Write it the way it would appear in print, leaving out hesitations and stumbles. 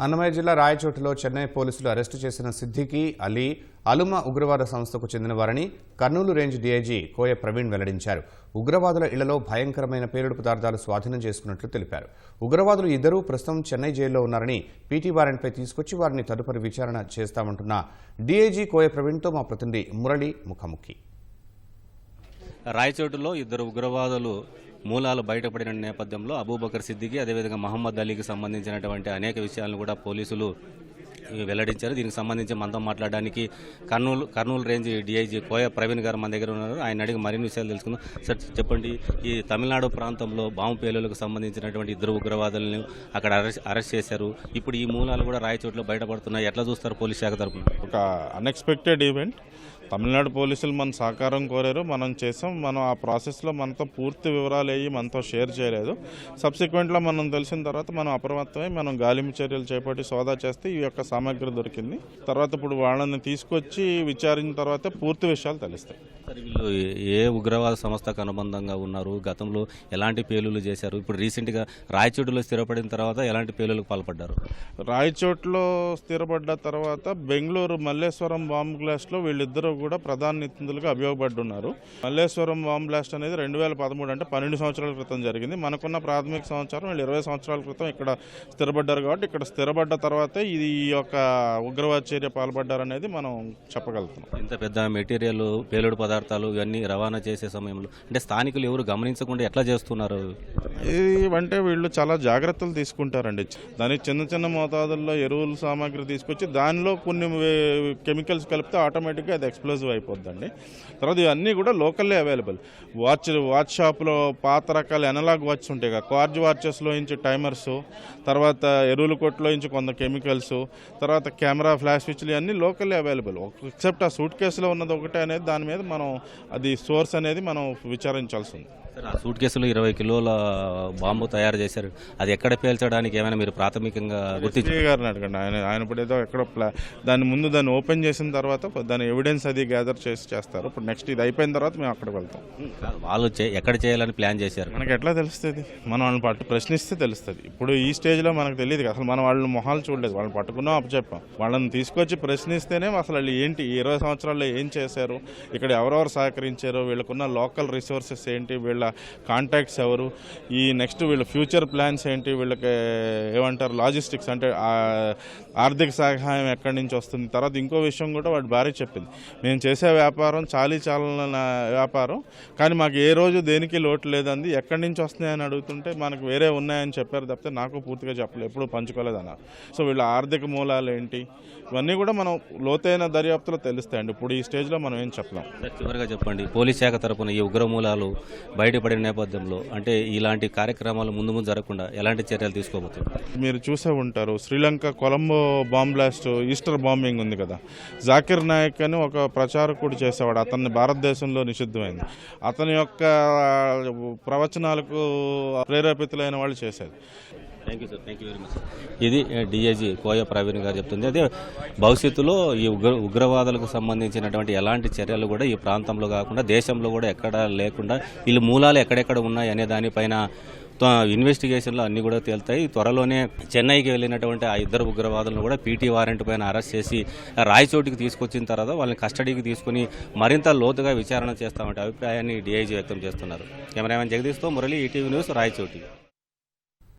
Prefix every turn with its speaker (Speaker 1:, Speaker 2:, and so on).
Speaker 1: అన్నమయ్య జిల్లా రాయచోటిలో చెన్నై పోలీసులు అరెస్టు చేసిన సిద్దికి అలీ అలుమ ఉగ్రవాద సంస్థకు చెందిన వారని కర్నూలు రేంజ్ డీఐజీ కోయ ప్రవీణ్ వెల్లడించారు. ఉగ్రవాదుల ఇళ్లలో భయంకరమైన పేలుడు పదార్థాలు స్వాధీనం చేసుకున్నట్లు తెలిపారు. ఉగ్రవాదులు ఇద్దరూ ప్రస్తుతం చెన్నై జైల్లో ఉన్నారని పీటీ వారెంట్పై తీసుకొచ్చి వారిని తదుపరి విచారణ చేస్తామంటున్న డీఐజీ కోయ ప్రవీణ్తో మా ప్రతినిధి మురళి ముఖాముఖి.
Speaker 2: రాయచోటులో ఇద్దరు ఉగ్రవాదులు మూలాలు బయటపడిన నేపథ్యంలో అబూబకర్ సిద్దికి అదేవిధంగా మహమ్మద్ అలీకి సంబంధించినటువంటి అనేక విషయాలను కూడా పోలీసులు వెల్లడించారు. దీనికి సంబంధించి మనతో మాట్లాడడానికి కర్నూలు రేంజ్ డీఐజీ కోయ ప్రవీణ్ గారు మన దగ్గర ఉన్నారు. ఆయన అడిగి మరిన్ని విషయాలు తెలుసుకుందాం. సార్ చెప్పండి, ఈ తమిళనాడు ప్రాంతంలో బాంబు పేలులకు సంబంధించినటువంటి ఇద్దరు ఉగ్రవాదులను అక్కడ అరెస్ట్ చేశారు. ఇప్పుడు ఈ మూలాలు కూడా రాయచోట్లో బయటపడుతున్నాయి. ఎట్లా చూస్తారు పోలీస్ శాఖ తరఫున?
Speaker 3: ఒక అన్ఎక్స్పెక్టెడ్ ఈవెంట్. తమిళనాడు పోలీసులు మన సహకారం కోరారు, మనం చేసాం. మనం ఆ ప్రాసెస్లో మనతో పూర్తి వివరాలు అయ్యి మనతో షేర్ చేయలేదు. సబ్సిక్వెంట్లో మనం తెలిసిన తర్వాత మనం అప్రమత్తమై మనం గాలింపు చర్యలు చేపట్టి సోదా చేస్తే ఈ యొక్క సామాగ్రి దొరికింది. తర్వాత ఇప్పుడు వాళ్ళని తీసుకొచ్చి విచారించిన తర్వాత పూర్తి విషయాలు తెలుస్తాయి.
Speaker 2: వీళ్ళు ఏ ఉగ్రవాద సంస్థకు అనుబంధంగా ఉన్నారు, గతంలో ఎలాంటి పేలులు చేశారు, ఇప్పుడు రీసెంట్గా రాయచోటులో స్థిరపడిన తర్వాత ఎలాంటి పేలులకు పాల్పడ్డారు?
Speaker 3: రాయచోటులో స్థిరపడ్డ తర్వాత బెంగళూరు మల్లేశ్వరం బాంబ్ బ్లాస్ట్లో వీళ్ళిద్దరూ కూడా ప్రధాన నిందితులుగా అభియోగపడ్డున్నారు. మల్లేశ్వరం బాంబ్ బ్లాస్ట్ అనేది 2013 అంటే 12 సంవత్సరాల క్రితం జరిగింది. మనకున్న ప్రాథమిక సమాచారం వీళ్ళు 20 సంవత్సరాల క్రితం ఇక్కడ స్థిరపడ్డారు. కాబట్టి ఇక్కడ స్థిరపడ్డ తర్వాతే ఇది ఈ యొక్క ఉగ్రవాద చర్య పాల్పడ్డారనేది మనం చెప్పగలుగుతున్నాం.
Speaker 2: ఇంత పెద్ద మెటీరియల్, పేలుడు పదార్థాలు ఇవన్నీ రవాణా చేసే సమయంలో అంటే స్థానికులు ఎవరు గమనించకుండా ఎట్లా చేస్తున్నారు?
Speaker 3: అంటే వీళ్ళు చాలా జాగ్రత్తలు తీసుకుంటారండి. దానికి చిన్న చిన్న మోతాదుల్లో ఎరువుల సామాగ్రి తీసుకొచ్చి దానిలో కొన్ని కెమికల్స్ కలిపితే ఆటోమేటిక్గా అది ఎక్స్ప్లోజివ్ అయిపోద్దండి. తర్వాత ఇవన్నీ కూడా లోకల్లే అవైలబుల్. వాచ్ షాప్లో పాత రకాల ఎనలాగ్ వాచ్ ఉంటాయి కదా, కార్జ్ వాచెస్లో నుంచి టైమర్స్, తర్వాత ఎరువుల కొట్లో నుంచి కొంత కెమికల్స్, తర్వాత కెమెరా ఫ్లాష్ స్విచ్లు అన్నీ లోకల్లే అవైలబుల్. ఎక్సెప్ట్ ఆ సూట్ కేసులో ఉన్నది ఒకటే అనేది దాని మీద మనం అది సోర్స్ అనేది మనం విచారించాల్సి ఉంది.
Speaker 2: ఆ సూట్ కేసులో 20 కిలోల బాంబు తయారు చేశారు. అది ఎక్కడ పేల్చడానికి ఏమైనా మీరు ప్రాథమికంగా
Speaker 3: గారిని అడగండి. ఆయన ఇప్పుడు ఏదో ఎక్కడ దాని ముందు దాన్ని ఓపెన్ చేసిన తర్వాత దాని ఎవిడెన్స్ అది గ్యాదర్ చేస్తారు. ఇప్పుడు నెక్స్ట్ ఇది అయిపోయిన తర్వాత మేము అక్కడికి వెళ్తాం.
Speaker 2: వాళ్ళు ఎక్కడ చేయాలని ప్లాన్ చేశారు?
Speaker 3: మనకి ఎట్లా తెలుస్తుంది? మనం వాళ్ళని ప్రశ్నిస్తే తెలుస్తుంది. ఇప్పుడు ఈ స్టేజ్లో మనకు తెలియదు. అసలు మనం వాళ్ళని మొహాలు చూడలేదు. వాళ్ళని పట్టుకున్నాం, అప్పచెప్పాం. వాళ్ళని తీసుకొచ్చి ప్రశ్నిస్తేనే అసలు వాళ్ళు ఏంటి, 20 సంవత్సరాల్లో ఏం చేశారు, ఇక్కడ ఎవరెవరు సహకరించారు, వీళ్ళకున్న లోకల్ రిసోర్సెస్ ఏంటి, వీళ్ళ కాంటాక్ట్స్ ఎవరు, ఈ నెక్స్ట్ వీళ్ళ ఫ్యూచర్ ప్లాన్స్ ఏంటి, వీళ్ళకి ఏమంటారు లాజిస్టిక్స్ అంటే ఆర్థిక సహాయం ఎక్కడి నుంచి వస్తుంది. తర్వాత ఇంకో విషయం కూడా వాడి భార్య చెప్పింది, మేము చేసే వ్యాపారం చాలన వ్యాపారం, కానీ మాకు ఏ రోజు దేనికి లోటు లేదంది. ఎక్కడి నుంచి వస్తున్నాయని అడుగుతుంటే మనకు వేరే ఉన్నాయని చెప్పారు తప్పితే నాకు పూర్తిగా చెప్పలేదు, ఎప్పుడు పంచుకోలేదన్నారు. సో వీళ్ళ ఆర్థిక మూలాలు ఏంటి ఇవన్నీ కూడా మనం లోతైన దర్యాప్తులో తెలుస్తాయండి. ఇప్పుడు ఈ స్టేజ్లో మనం ఏం చెప్పలేం.
Speaker 2: చివరిగా చెప్పండి, పోలీస్ శాఖ తరఫున ఈ ఉగ్రమూలాలు బయటపడిన నేపథ్యంలో అంటే ఇలాంటి కార్యక్రమాలు ముందు జరగకుండా ఎలాంటి చర్యలు తీసుకోబోతుంది?
Speaker 3: మీరు చూసే ఉంటారు, Sri Lanka Colombo bomb blast, Easter bombing ఉంది కదా, జాకిర్ నాయక్ అని ఒక ప్రచారకుడు చేసేవాడు. అతన్ని భారతదేశంలో నిషిద్ధమైంది. అతని యొక్క ప్రవచనాలకు ప్రేరేపితులైన వాళ్ళు చేసేది.
Speaker 2: Thank you sir, thank you very much. ఇది డీఐజీ కోయ ప్రవీణ్ గారు చెప్తుంది. అదే భవిష్యత్తులో ఈ ఉగ్రవాదులకు సంబంధించినటువంటి ఎలాంటి చర్యలు కూడా ఈ ప్రాంతంలో కాకుండా దేశంలో కూడా ఎక్కడ లేకుండా వీళ్ళు మూలాలు ఎక్కడెక్కడ ఉన్నాయి అనే దానిపైన ఇన్వెస్టిగేషన్లో అన్ని కూడా తేలుతాయి. త్వరలోనే చెన్నైకి వెళ్ళినటువంటి ఆ ఇద్దరు ఉగ్రవాదులను కూడా పీటీ వారెంట్ పైన అరెస్ట్ చేసి రాయచోటికి తీసుకొచ్చిన తర్వాత వాళ్ళని కస్టడీకి తీసుకుని మరింత లోతుగా విచారణ చేస్తామంటే అభిప్రాయాన్ని డీఐజీ వ్యక్తం చేస్తున్నారు. కెమెరామెన్ జగదీష్తో మురళి, ఈటీవీ న్యూస్, రాయచోటి.